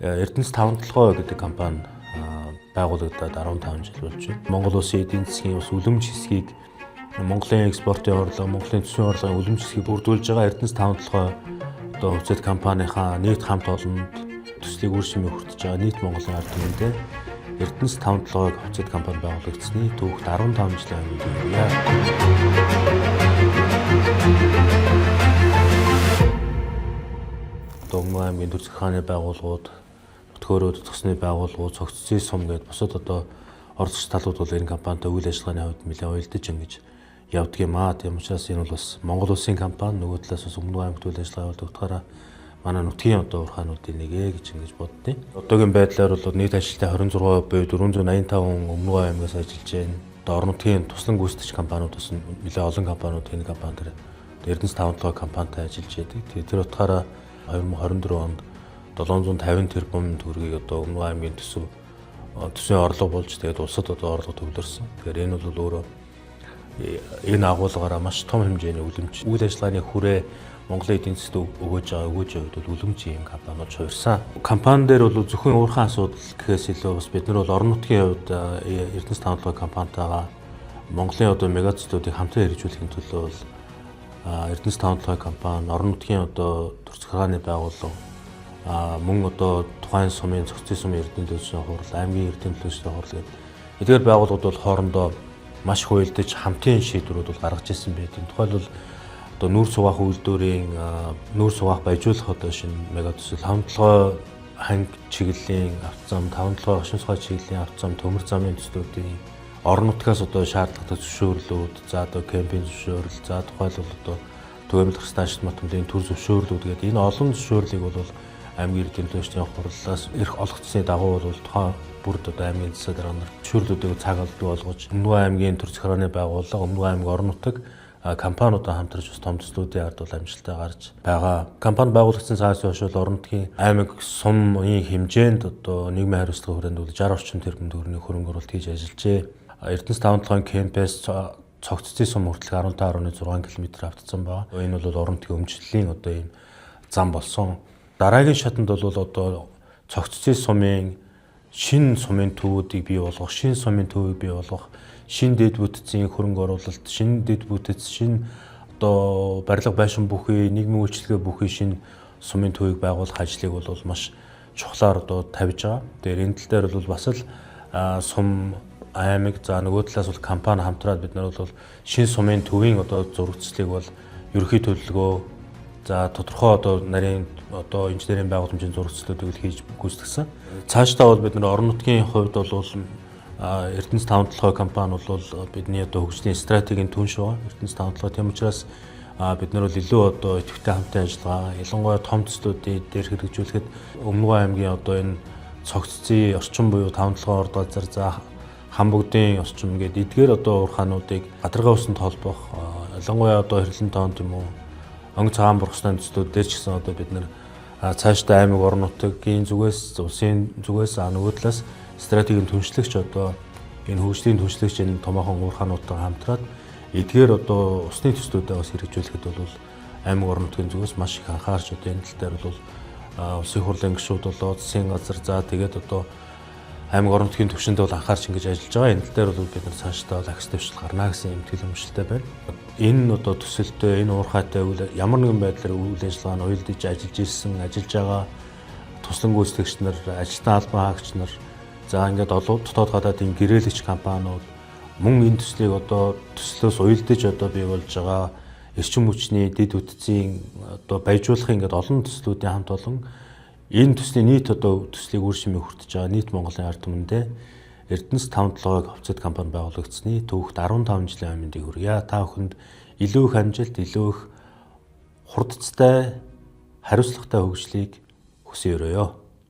Эрдэнэс 5-7 гэдэг компани байгуулагдаад 15 жил болж байна. Монгол улсын эдийн засгийн ус үлэмж хэсгийг Монголын экспортын орлого, Монголын төсвийн орлогын үлэмж хэсгийг бүрдүүлж байгаа Эрдэнэс 5-7 одоо хувьцаат компанийнхаа нийт хамт олонд төслийг үр шимээ хүртэж байгаа нийт Монголын ард түмэндээ Эрдэнэс 5-7 хувьцаат компани байгуулагдсны түүхт 15 жилийн өмнө юм. Өмнө аймгийн төр захиргааны байгууллагууд, бүтгэрүүд, төсний байгууллагууд, цогцлын сум гээд бусад одоо оролцогч талууд бол энэ компанитай үйл ажиллагааны хувьд нэлээд уялдаж ингэж явдаг юм аа. Тийм учраас энэ бол бас Монгол улсын компани, нөгөө талаас бас Өмнө аймагт үйл ажиллагаа явуулдаг утгаараа манай нутгийн одоо урхаануудын нэг гэж ингэж боддیں۔ Одоогийн байдлаар бол нийт ажилтны 26% буюу 485 хүн Өмнө аймагаас ажиллаж байна. Одоо орон нутгийн туслан гүйцэтгэгч компаниуд бас нэлээд олон компаниуд энэ компани дээр Эрдэнэс 5-7 компанитай ажиллаж байдаг. Тэр утгаараа 2024 онд 750 тэрбум төгрөгийг одоо Өмнө аймгийн төсвийн орлого болж тэгээд улсад одоо орлого төвлөрсөн. Тэгэхээр энэ бол өөрөө энэ агуулгаараа маш том хэмжээний үлэмж үйл ажиллагааны хүрээ Монголын эдийн засгт өгөөж хувьд бол үлэмж ийм компаниуд хувирсан. Компани дээр бол зөвхөн уурхайн асуудал гэхээс илүү бас бид нар бол орон нутгийн хувьд Эрдэнэс 5-7 компанитайгаа Монголын одоо мегацлуудыг хамтан хэрэгжүүлэхийн төлөө бол Эрдэнэс 5-7 компани орон нутгийн одоо төр захиргааны байгууллага мөн одоо тухайн сумын цогцлын сумын эрдэнэ төлөвчний хурал, аймгийн эрдэнэ төлөвчний хурал гэдэг эдгээр байгууллагууд бол хоорондоо маш их уялдаж хамтын шийдвэрүүд бол гаргаж ирсэн байдаг. Тухайлбал одоо нүүр сугаах үйлдвэрийн нүүр сугаах баяжуулах одоо шинэ мега төсөл 5-7 ханг чиглэлийн автозам, 5-7 хошин сугаах чиглэлийн автозам, төмөр замын төслүүдийн орон нутгаас одоо шаардлагатай зөвшөөрлүүд, за одоо кемпинг зөвшөөрөл, за тухайлбал одоо төвөмөл стаашд матмлын төр зөвшөөрлүүд гэдэг энэ олон зөвшөөрлийг бол аймгийн эрдэнэ төлөвчдийн хурлаас эрх олгогдсны дагуу бол тухайн бүрд одоо аймгийн засаг дарга нар зөвшөөрлүүдийг цаг алдгүй болгож Өмнө аймгийн төр захиргааны байгууллага, Өмнө аймгийн орон нутаг компаниудаа хамтарч бас том төслүүдийн ард бол амжилттай гарч байгаа. Компани байгуулагдсан цаас хойш бол орон нутгийн аймаг сумын хэмжээнд одоо нийгмийн хариуцлага хүрээнд бол 60 орчим тэрбум төгрөгийн хөрөнгө оруулалт хийж ажиллажээ. Эрдэнэс 5-7 кемпэс цогцлын сум хүртэл 15.6 км автсан байгаа. Энэ бол орон нутгийн өмчлөлийн одоо ийм зам болсон. Дараагийн шатанд бол одоо цогцлын сумын шинэ сумын төвүүдийг бий болгох, шинэ сумын төвийг бий болгох, шинэ дэд бүтцийн хөрөнгө оруулалт, шинэ дэд бүтэц, шинэ одоо барилга байшин бүхий, нийгмийн үйлчилгээ бүхий шинэ сумын төвийг байгуулах ажлыг бол маш чухлаар одоо тавьж байгаа. Тэгэхээр энэ тал дээр бол бас л сум аймаг за нөгөө талаас бол компани хамтраад бид нар бол шинэ сумын төвийн одоо зурагцлыг бол ерөнхий төлөвлөгөө за тодорхой одоо нарийн одоо инженерийн байгууламжийн зурагцлуудыг хийж гүйцэтгсэн. Цаашдаа бол бид нар орон нутгийн хувьд бол Эрдэнэс 5-7 компани бол бидний одоо хөгжлийн стратегийн түнш байгаа. Эрдэнэс 5-7 тийм учраас бид нар бол илүү одоо идэвхтэй хамтын ажиллагаа, ялангуяа том төслүүдийн дээр хэрэгжүүлэхэд Өмнө аймгийн одоо энэ цогцлын орчин буюу 5-7 орд газар за Хамбогдын орчим гэдэг эдгээр одоо урхаануудыг гадаргын усанд холбох ялангуяа одоо хэрлэн тоон юм уу өнгө цагаан бургасны төслүүд дээр ч гэсэн одоо бид нар цаашдаа аймаг орон нутгийн зүгээс улсын зүгээс нөгөө талаас стратегийн түншлэгч одоо энэ хөгжлийн түншлэгч энэ томоохон урхаануудтай хамтраад эдгээр одоо усны төслүүдэд бас хэрэгжүүлэхэд бол аймаг орон нутгийн зүгээс маш их анхаарч одоо энэ тал дээр бол улсын хурлын гишүүд болоод засгийн газар за тэгээд одоо аймаг орон нутгийн төвшөнд бол анхаарч ингэж ажиллаж байгаа. Энэ тал дээр бол бид нар цаашдаа ахис төвшил гарна гэсэн юм итгэл өмчлөлтэй байна. Энэ одоо төсөлтөө энэ уурхайтай ямар нэгэн байдлаар үйл ажиллагаа нь уялдаж ажиллаж ирсэн, ажиллаж байгаа туслан гүйцэтгэгч нар, ажилтны албан хаагч нар за ингээд дотоод гадаадын гэрээлэгч компаниуд мөн энэ төслийг одоо төслөөс уялдаж одоо бий болж байгаа эрчим хүчний дэд үтцийн одоо баяжуулахын ингээд олон төслүүдийн хамт олон энэ төслийн нийт одоо төслийг үр шимээ хүртэж байгаа нийт Монголын ард түмэндээ Эрдэнэс 5-7 хувьцаат компани байгуулагдсны түүхт 15 жилийн өмнөдийг хүргье. Та бүхэнд илүү их амжилт, илүү их хурдцтай, хариуцлагатай хөгжлийг хүсье өрөөё.